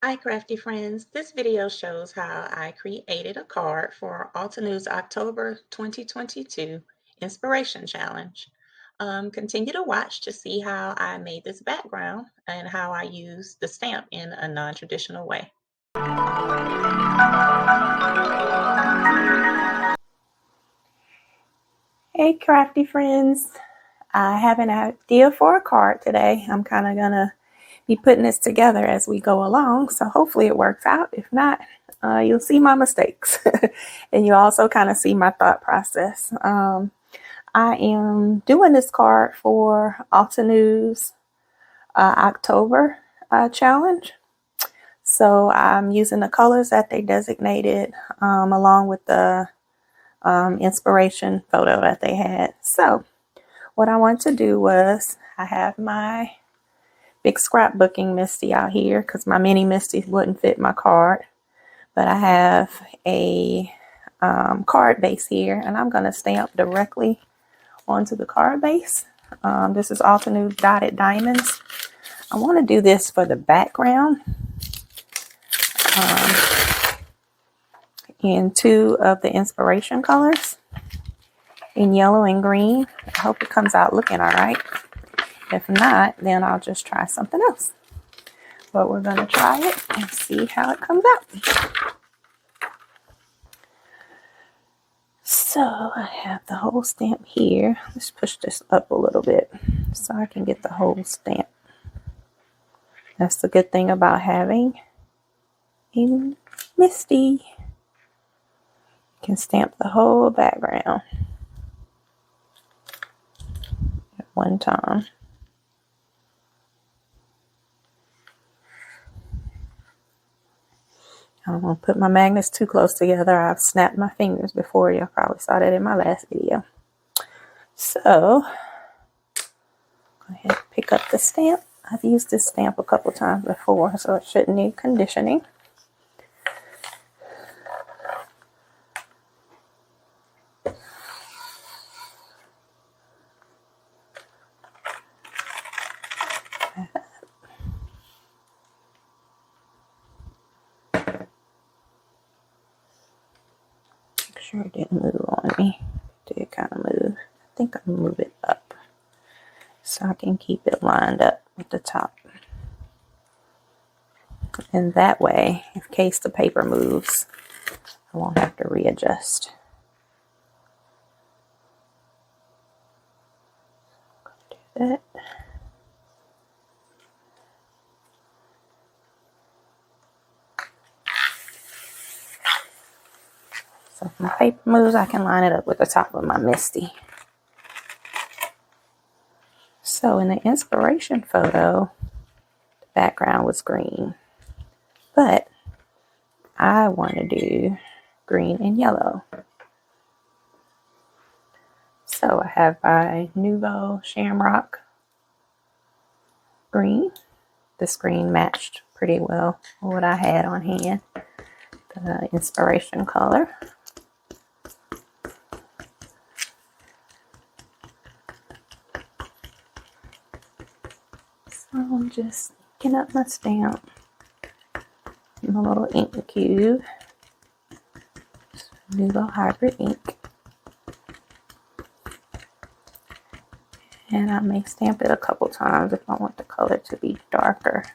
Hi Crafty friends, this video shows how I created a card for Altenew's October 2022 Inspiration Challenge. Continue to watch to see how I made this background and how I used the stamp in a non-traditional way. Hey Crafty friends, I have an idea for a card today. I'm kind of gonna be putting this together as we go along, so hopefully it works out. If not, you'll see my mistakes and you also kind of see my thought process. I am doing this card for Altenew's October challenge. So I'm using the colors that they designated along with the inspiration photo that they had. So what I want to do was, I have my big scrapbooking Misti out here because my mini Mistis wouldn't fit my card. But I have a card base here, and I'm going to stamp directly onto the card base. This is Altenew Dotted Diamonds. I want to do this for the background in two of the inspiration colors, in yellow and green. I hope it comes out looking all right. If not, then I'll just try something else. But we're going to try it and see how it comes out. So I have the whole stamp here. Let's push this up a little bit so I can get the whole stamp. That's the good thing about having a Misti. You can stamp the whole background at one time. I don't want to put my magnets too close together. I've snapped my fingers before. You probably saw that in my last video. So, go ahead and pick up the stamp. I've used this stamp a couple times before, so it shouldn't need conditioning. Sure it didn't move on me. It did kind of move. I think I'll move it up so I can keep it lined up with the top. And that way, in case the paper moves, I won't have to readjust. Do that. So if my paper moves, I can line it up with the top of my Misti. So in the inspiration photo, the background was green. But I want to do green and yellow. So I have my Nouveau Shamrock green. This green matched pretty well with what I had on hand. The inspiration color. So I'm just picking up my stamp in a little ink cube. Nouveau Hybrid ink. And I may stamp it a couple times if I want the color to be darker.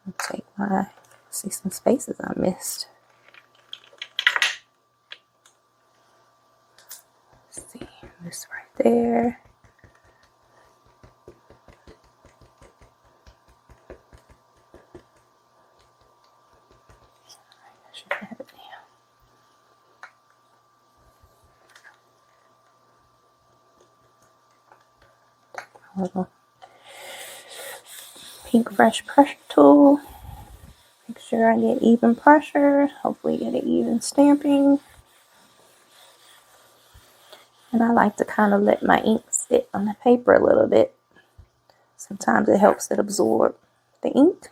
I'll take see some spaces I missed. Let's see, this right there. I should have it now. Little pink brush pressure tool. Make sure I get even pressure. Hopefully get an even stamping. And I like to kind of let my ink sit on the paper a little bit. Sometimes it helps it absorb the ink.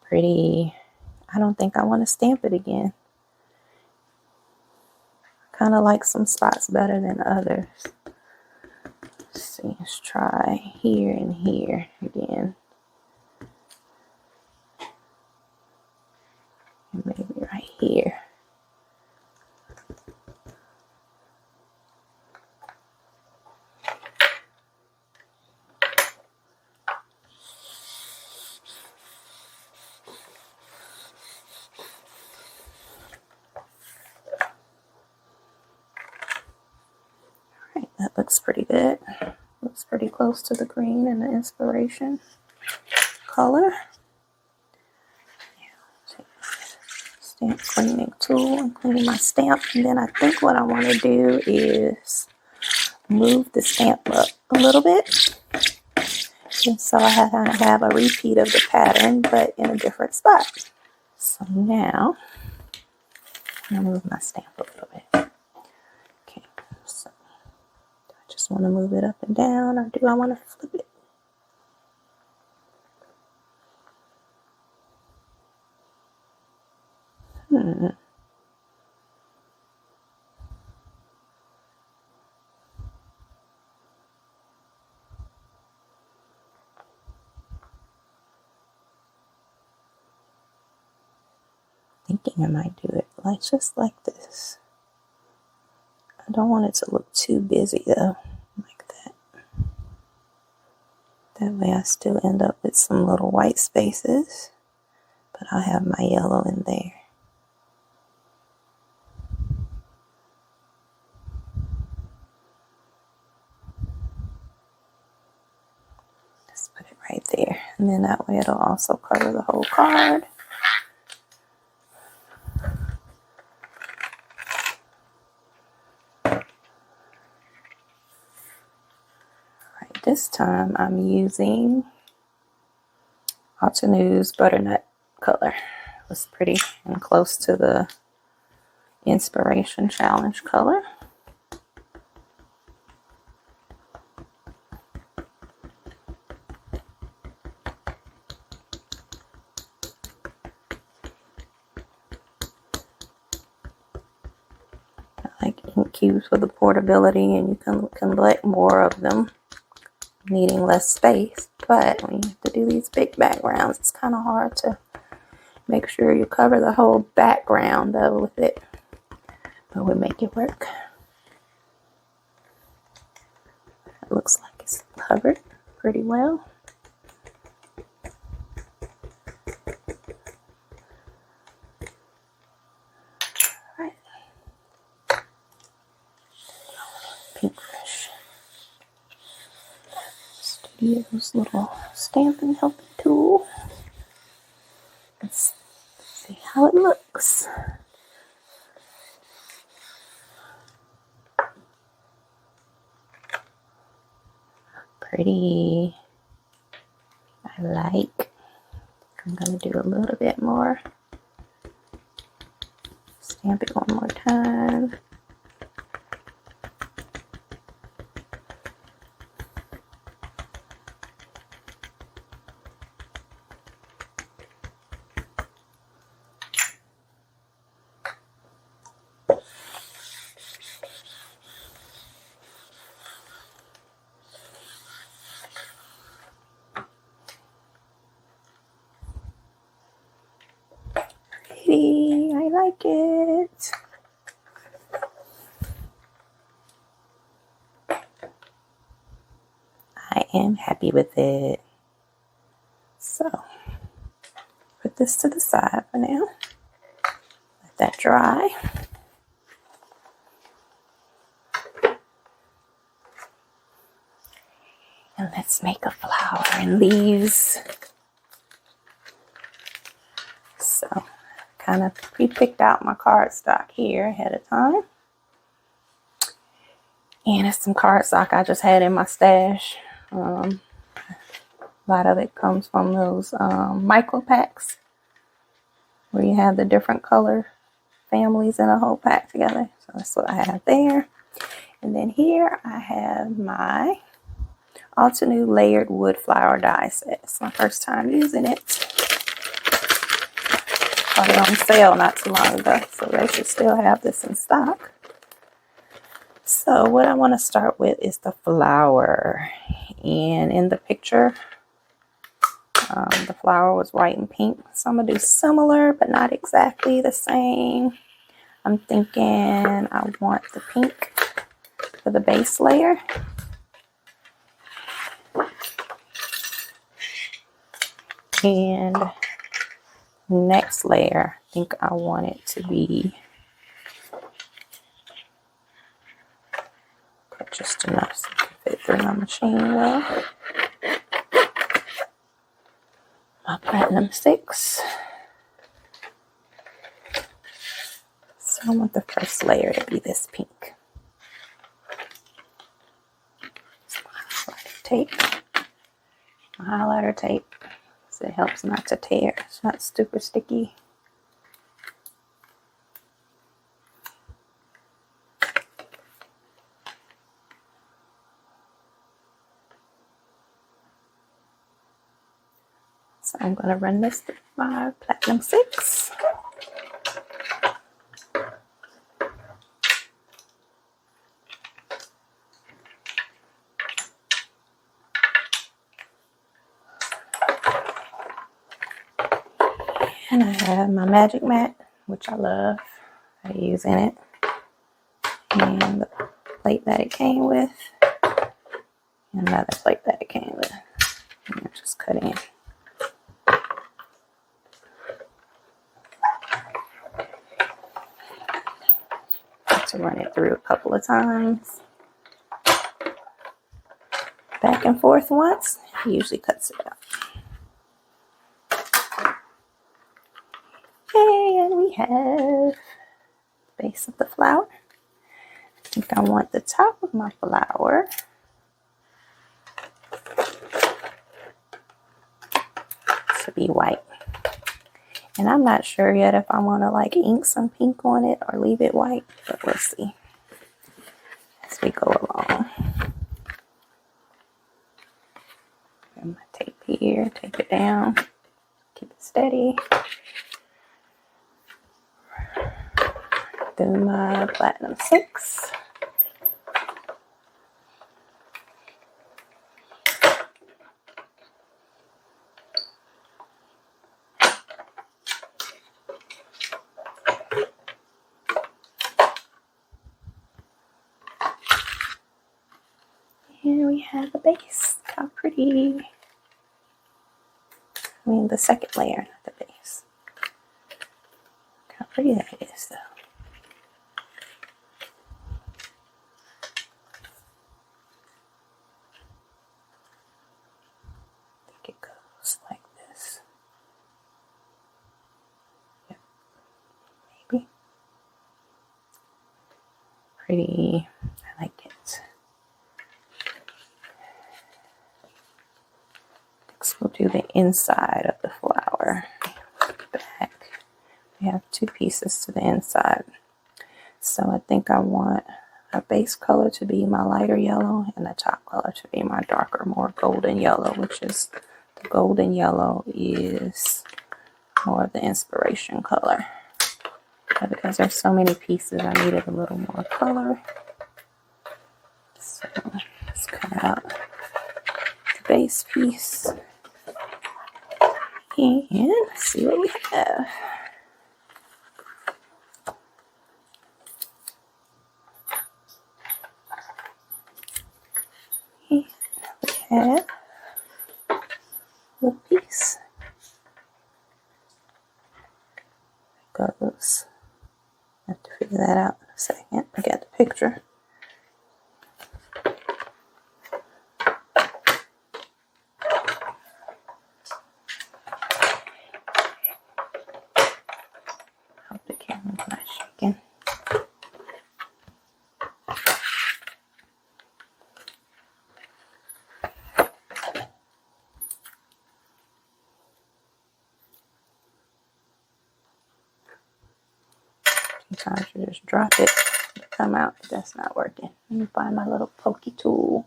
Pretty. I don't think I want to stamp it again. Kind of like some spots better than others. see, let's try here and here again. And maybe right here. Alright, that looks pretty good. Looks pretty close to the green and the inspiration color. Stamp cleaning tool and clean my stamp, and then I think what I want to do is move the stamp up a little bit, and so I kind of have a repeat of the pattern but in a different spot. So now I'm going to move my stamp a little bit. Okay, so do I just want to move it up and down, or do I want to flip it? Thinking I might do it like just like this. I don't want it to look too busy though, like that. That way I still end up with some little white spaces, but I'll have my yellow in there. Just put it right there, and then that way it'll also cover the whole card. This time I'm using Altenew's butternut color. It was pretty and close to the Inspiration Challenge color. I like ink cubes for the portability, and you can collect more of them, needing less space. But when you have to do these big backgrounds, it's kind of hard to make sure you cover the whole background though with it, but we'll make it work. It looks like it's covered pretty well. All right. Paintbrush. Studio's little stamping helping tool. Let's see how it looks. Pretty. I like. I'm going to do a little bit more. Stamp it one more time. I like it. I am happy with it. So, put this to the side for now. Let that dry. And let's make a flower and leaves. So, kind of pre-picked out my cardstock here ahead of time. And it's some cardstock I just had in my stash. A lot of it comes from those micro packs where you have the different color families in a whole pack together. So that's what I have there. And then here I have my Altenew layered wood flower die set. It's my first time using it. Got it on sale not too long ago, so they should still have this in stock. So So what I want to start with is the flower. And in the picture, the flower was white and pink. So I'm going to do similar, but not exactly the same. I'm thinking I want the pink for the base layer. And next layer, I think I want it to be just enough so it can fit through my machine well. My Platinum 6. So I want the first layer to be this pink. Highlighter tape, so it helps not to tear. It's not super sticky. So I'm going to run this through my Platinum 6. And I have my magic mat, which I love. I use in it. And the plate that it came with. And another plate that it came with. And I'm just cutting it. To run it through a couple of times. Back and forth once. It usually cuts it out. Okay, and we have the base of the flower. I think I want the top of my flower to be white. And I'm not sure yet if I want to like ink some pink on it or leave it white, but we'll see as we go along. And my tape here, tape it down, keep it steady. Then my Platinum 6. And we have the base. How pretty. I mean, the second layer, not the base. Look how pretty that is, though. I think it goes like this. Yep. Maybe. Pretty. I like it. Next, we'll do the inside of the flower. Back. We have two pieces to the inside. So I think I want a base color to be my lighter yellow and the top color to be my darker, more golden yellow, which is the golden yellow is more of the inspiration color. But because there's so many pieces, I needed a little more color. So let's cut out the base piece and see what we have. And we have a little piece. Goes. I have to figure that out in a second. I got the picture. Hope the camera's not shaking. Sometimes you just drop it, come out, but that's not working. Let me find my little pokey tool.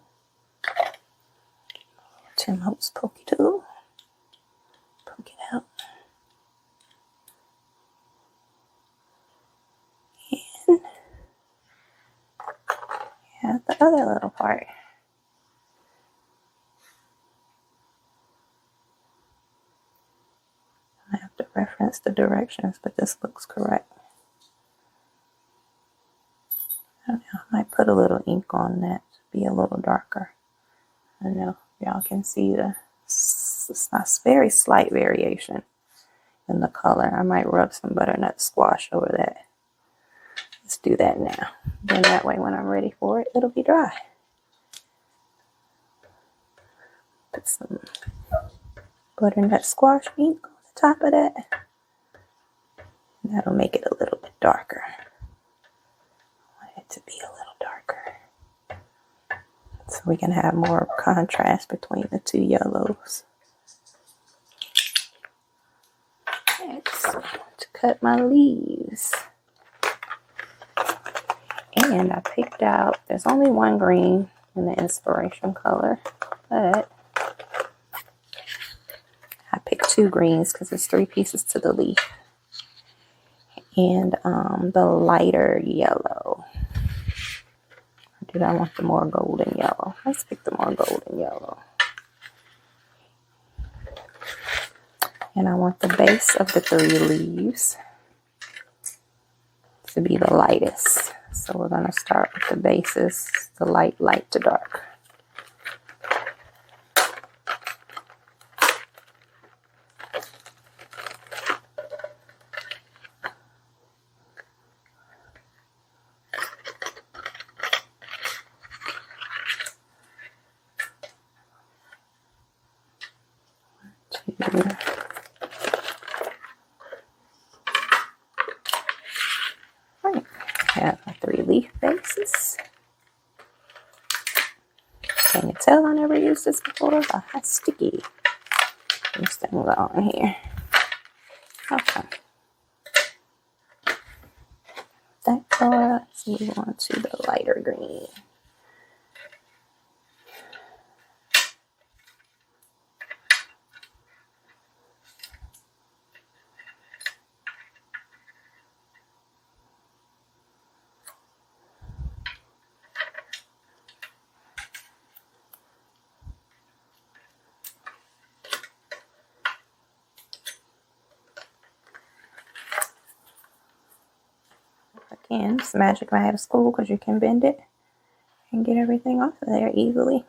Tim Holtz pokey tool. Poke it out. And other little part. I have to reference the directions, but this looks correct. I might put a little ink on that to be a little darker. I don't know if y'all can see the very slight variation in the color. I might rub some butternut squash over that. Let's do that now. Then that way when I'm ready for it, it'll be dry. Put some butternut squash ink on the top of that. And that'll make it a little bit darker. I want it to be a little darker, so we can have more contrast between the two yellows. Next, to cut my leaves. And I picked out, there's only one green in the inspiration color, but I picked two greens because there's 3 pieces to the leaf. And the lighter yellow. Or did I want the more golden yellow? Let's pick the more golden yellow. And I want the base of the 3 leaves to be the lightest. So we're going to start with the bases, the light to dark. Right, I have my 3 leaf bases. Can you tell I never used this before? That's sticky. These things on here. Okay. That color, let's move on to the lighter green. Again, it's magic right out of school because you can bend it and get everything off of there easily.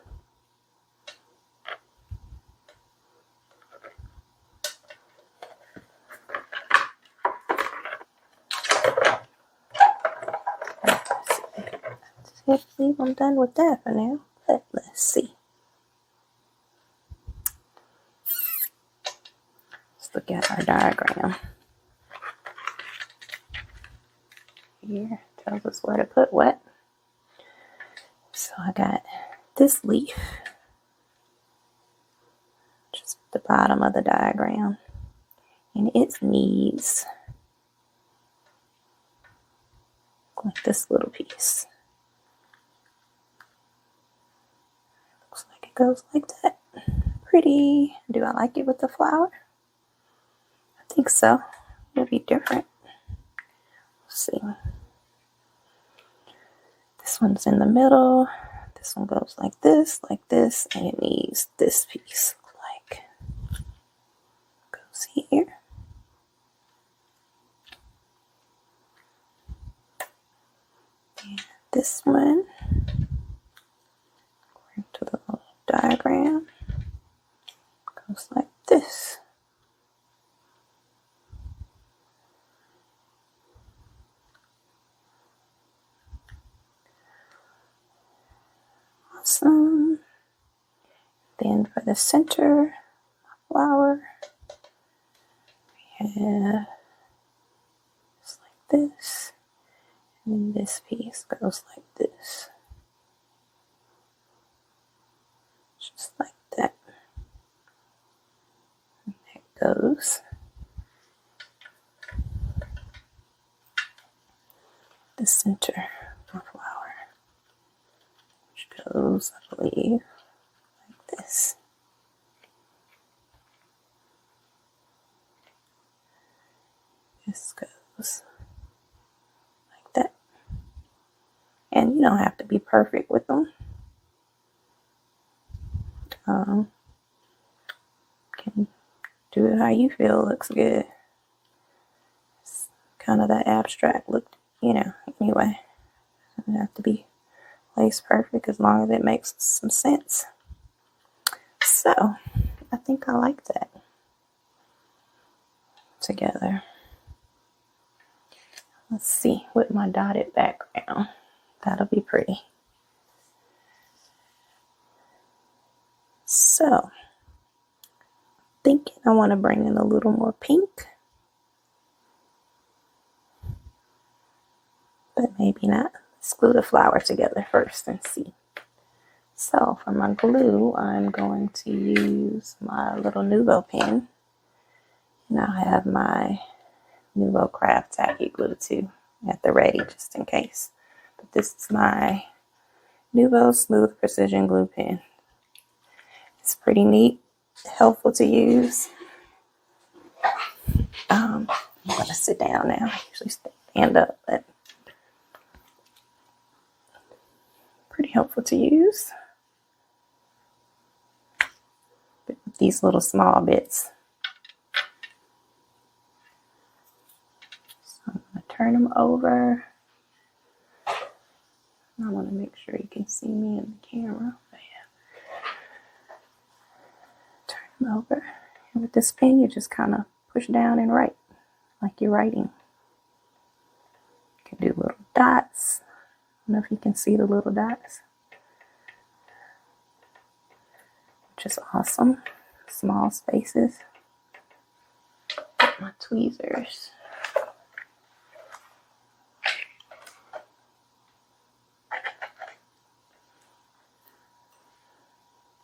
I believe I'm done with that for now, but let's see. Let's look at our diagram. Here tells us where to put what. So I got this leaf, just the bottom of the diagram, and it needs like this little piece. Looks like it goes like that. Pretty. Do I like it with the flower? I think so. It'll be different. Let's see. This one's in the middle. This one goes like this, and it needs this piece. Like, goes here. And this one, according to the little diagram, goes like this. Awesome. Then for the center flower, we have just like this, and then this piece goes like this, just like that. And there goes the center of flower. Goes, I believe, like this. This goes like that. And you don't have to be perfect with them. Can do it how you feel looks good. It's kind of that abstract look, you know. Anyway, it doesn't have to be lace perfect as long as it makes some sense. So I think I like that together. Let's see, with my dotted background, that'll be pretty. So thinking I want to bring in a little more pink, but maybe not. Let's glue the flower together first and see. So for my glue, I'm going to use my little Nuvo pen, and I have my Nuvo Craft Tacky Glue too at the ready, just in case. But this is my Nuvo Smooth Precision Glue Pen. It's pretty neat, helpful to use. I'm going to sit down now. I usually stand up, but pretty helpful to use. But with these little small bits. So I'm going to turn them over. I want to make sure you can see me in the camera. Turn them over. And with this pen, you just kind of push down and write like you're writing. You can do little dots. I don't know if you can see the little dots, which is awesome. Small spaces. My tweezers.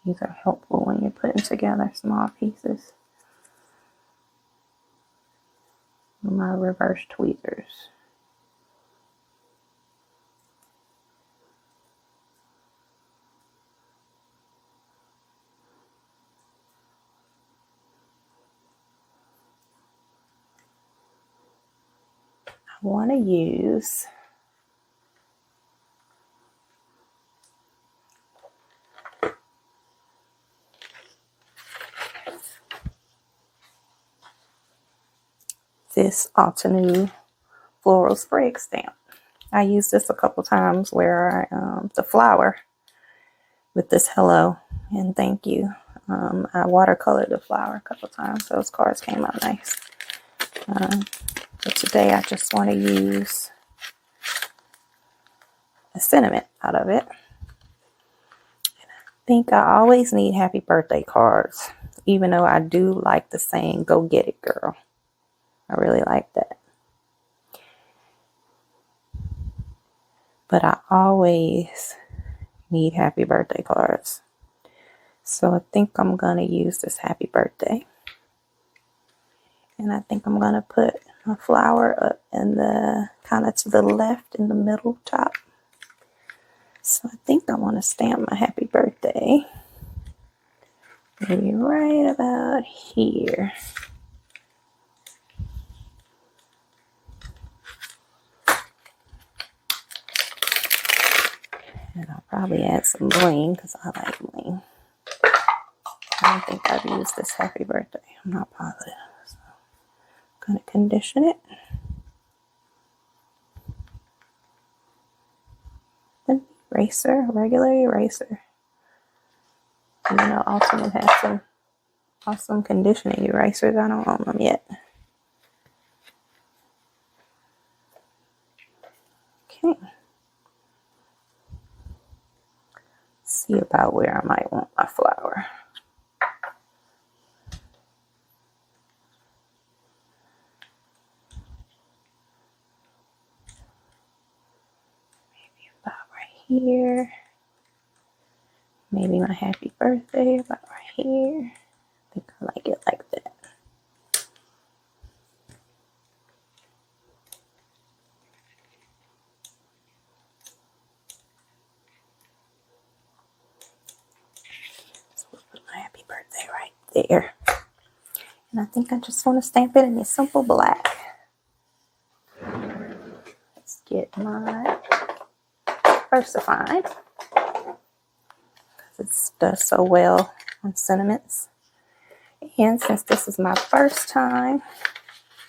These are helpful when you're putting together small pieces. My reverse tweezers. I want to use this Altenew Floral Sprig stamp. I used this a couple times where the flower with this hello and thank you. I watercolored the flower a couple times. Those cards came out nice. But today I just want to use a sentiment out of it. And I think I always need happy birthday cards, even though I do like the saying, go get it, girl. I really like that. But I always need happy birthday cards. So I think I'm going to use this happy birthday. And I think I'm going to put a flower up in the kind of to the left in the middle top. So I think I want to stamp my happy birthday maybe right about here. And I'll probably add some bling because I like bling. I don't think I've used this happy birthday. I'm not positive. So I'm going to condition it. An eraser, regular eraser. You know, Altenew has some awesome conditioning erasers. I don't own them yet. Okay. See about where I might want my flower. Maybe about right here. Maybe my happy birthday about right here. I think I like it like that. So we'll put my happy birthday right there. And I think I just want to stamp it in a simple black. Let's get my diversifying. It does so well on sentiments. And since this is my first time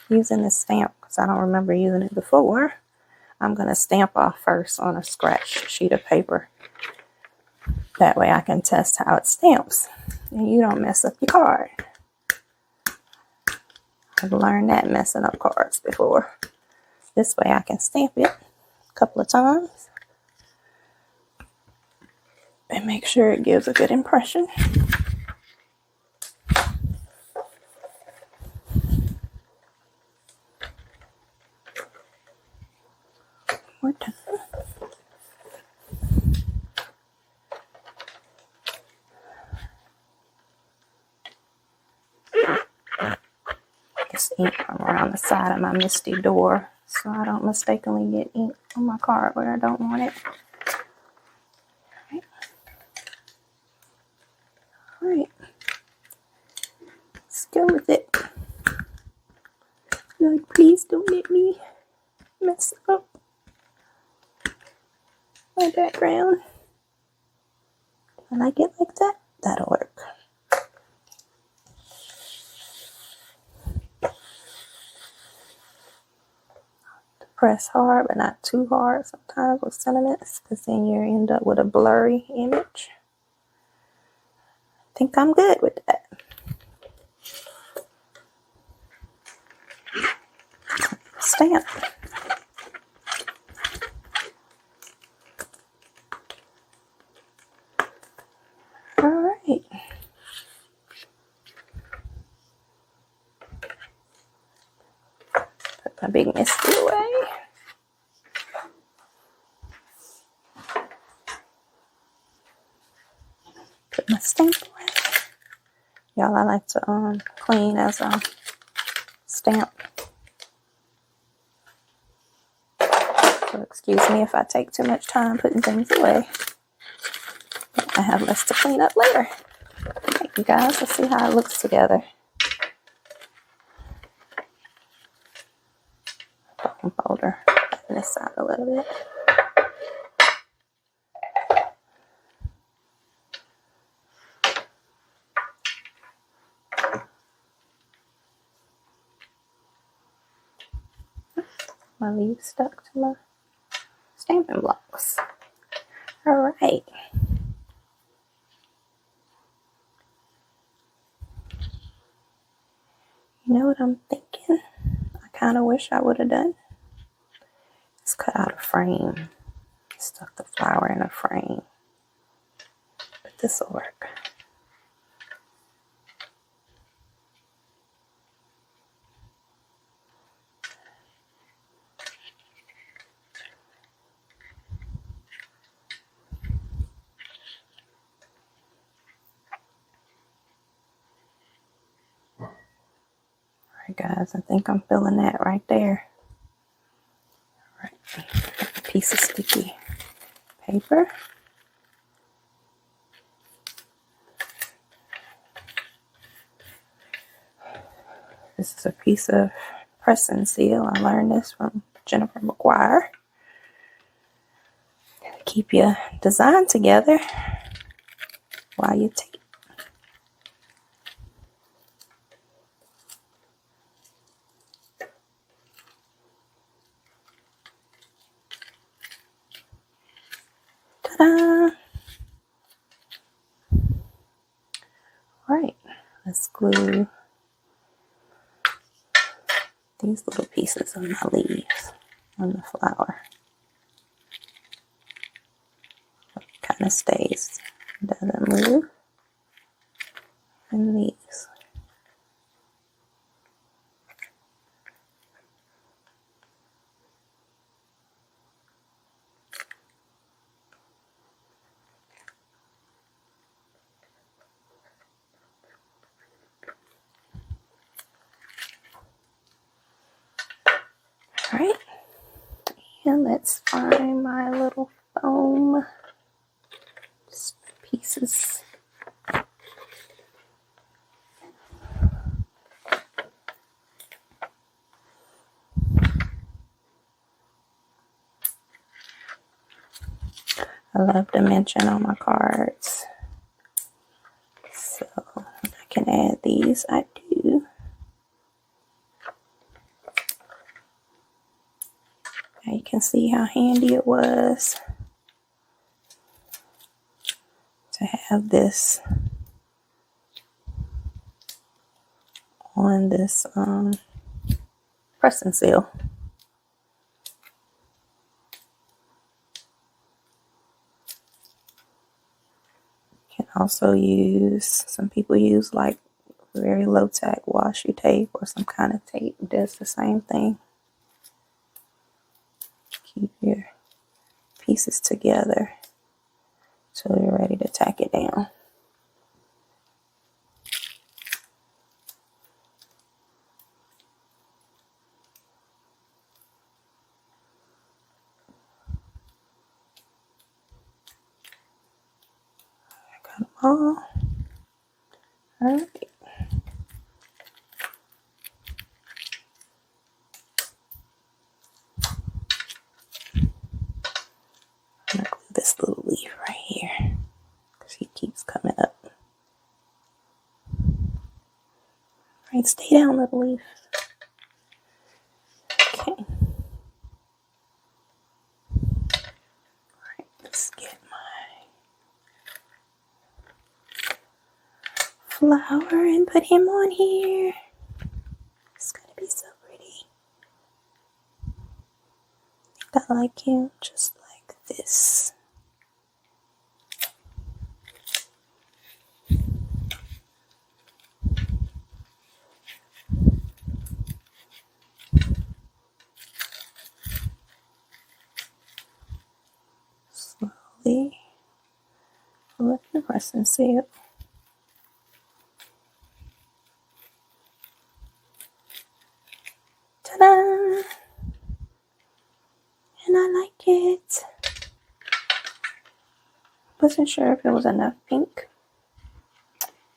using this stamp, because I don't remember using it before, I'm going to stamp off first on a scratched sheet of paper. That way I can test how it stamps and you don't mess up your card. I've learned that messing up cards before. This way I can stamp it a couple of times and make sure it gives a good impression. More time. This ink from around the side of my Misti door so I don't mistakenly get ink on my card where I don't want it. Alright. Let's go with it. Lord, please don't let me mess up my background. I like it like that. That'll work. Press hard, but not too hard sometimes with sentiments, because then you end up with a blurry image. I think I'm good with that. Stamp. All right. Put my big Misti away. Put my stamp away. Y'all, I like to clean as I stamp. So excuse me if I take too much time putting things away. But I have less to clean up later. Alright, you guys, let's see how it looks together. Bottom folder. Open this out a little bit. My leaves stuck to my stamping blocks. All right. You know what I'm thinking? I kind of wish I would have done. Just cut out a frame. Stuck the flower in a frame. But this will work. Guys, I think I'm feeling that right there. All right, a piece of sticky paper. This is a piece of press and seal. I learned this from Jennifer McGuire. Keep your design together while you take it. Ta-da! Alright, let's glue these little pieces on my leaves on the flower. It kind of stays, doesn't move. And these. All right, and let's find my little foam pieces. I love to mention on my cards. So I can add these. I do. Now you can see how handy it was to have this on this press and seal. You can also use, some people use like very low tack washi tape or some kind of tape. It does the same thing. Keep your pieces together till you're ready to tack it down. Got them all. All right. I'm gonna glue this little leaf right here because he keeps coming up. All right, stay down, little leaf. Okay. All right, let's get my flower and put him on here. It's gonna be so pretty. I think I like him just like this. Slowly pull up the press and seal. Ta-da! And I like it. Wasn't sure if it was enough pink,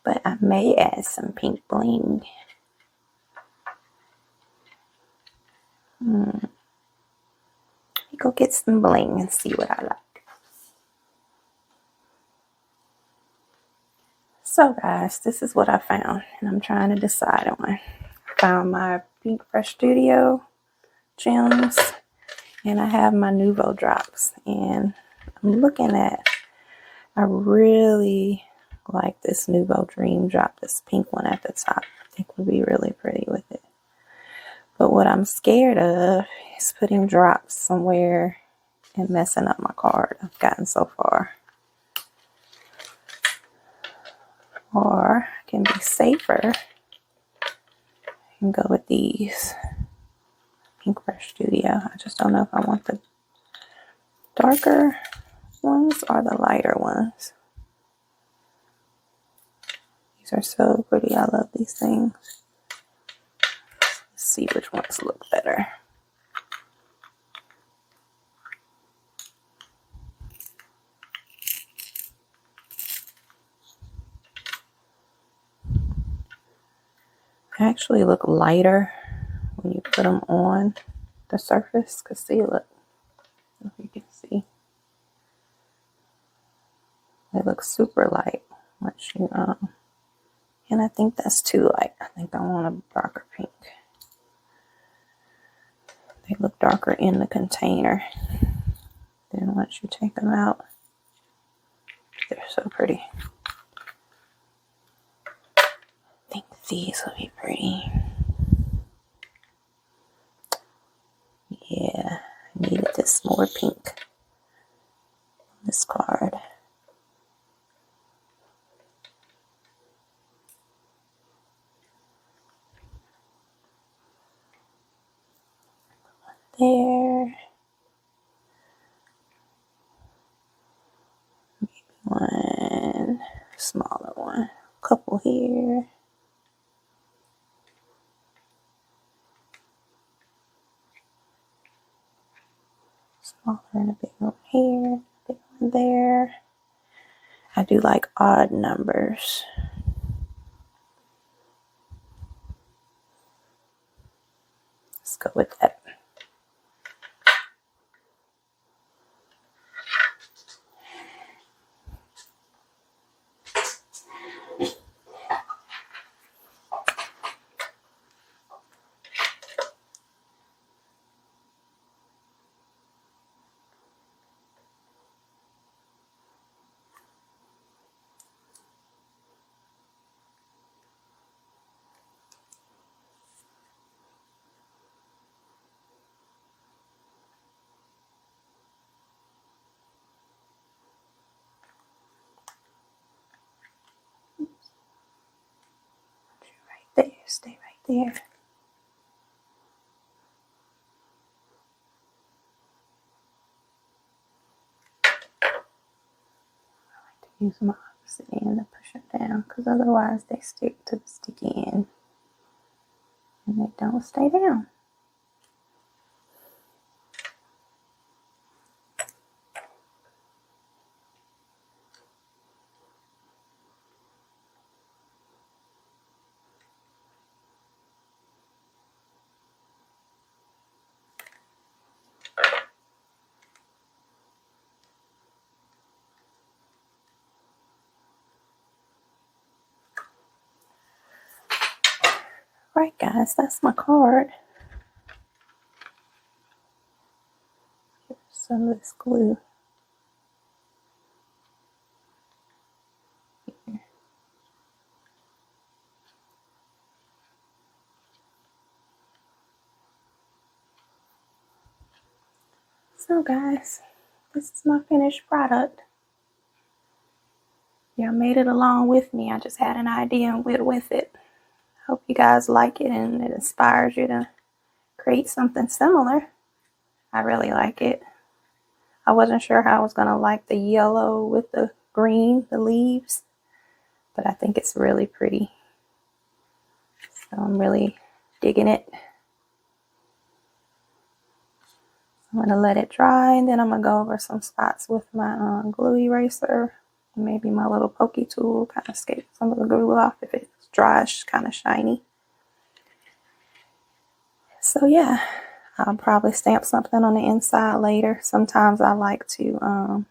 but I may add some pink bling. Let me go get some bling and see what I like. So guys, this is what I found, and I'm trying to decide on. I found my Pink Fresh Studio gems, and I have my Nuvo drops, and I'm looking at, I really like this Nuvo Dream drop, this pink one at the top. I think would be really pretty with it. But what I'm scared of is putting drops somewhere and messing up my card I've gotten so far. Or I can be safer and go with these Pink Fresh Studio. I just don't know if I want the darker ones or the lighter ones. These are so pretty. I love these things. Let's see which ones look better. They actually look lighter when you put them on the surface. Cause see, look, if you can see, they look super light once you and I think that's too light. I think I want a darker pink. They look darker in the container. Then once you take them out, they're so pretty. I think these will be pretty. Yeah, I needed this more pink on this card. There. Maybe one smaller one. A couple here. Smaller and a big one here. Big one there. I do like odd numbers. Let's go with that. there. Use my opposite end to push them down because otherwise they stick to the sticky end and they don't stay down. Right, guys, that's my card. Here's some of this glue. Here. So, guys, this is my finished product. Y'all made it along with me. I just had an idea and went with it. Hope you guys like it and it inspires you to create something similar. I really like it. I wasn't sure how I was going to like the yellow with the green, the leaves, but I think it's really pretty. So I'm really digging it. I'm going to let it dry, and then I'm going to go over some spots with my glue eraser. And maybe my little pokey tool, kind of scrape some of the glue off if it's dry, it's kind of shiny. So yeah, I'll probably stamp something on the inside later. Sometimes I like to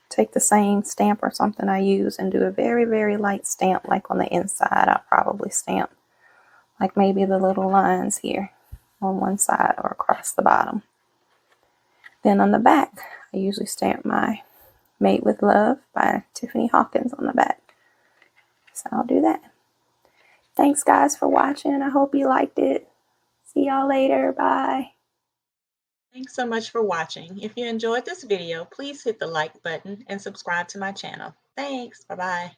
take the same stamp or something I use and do a very, very light stamp, like on the inside. I'll probably stamp like maybe the little lines here on one side or across the bottom. Then on the back, I usually stamp my Made with Love by Tiffani on the back. So I'll do that. Thanks, guys, for watching. I hope you liked it. See y'all later. Bye. Thanks so much for watching. If you enjoyed this video, please hit the like button and subscribe to my channel. Thanks. Bye-bye.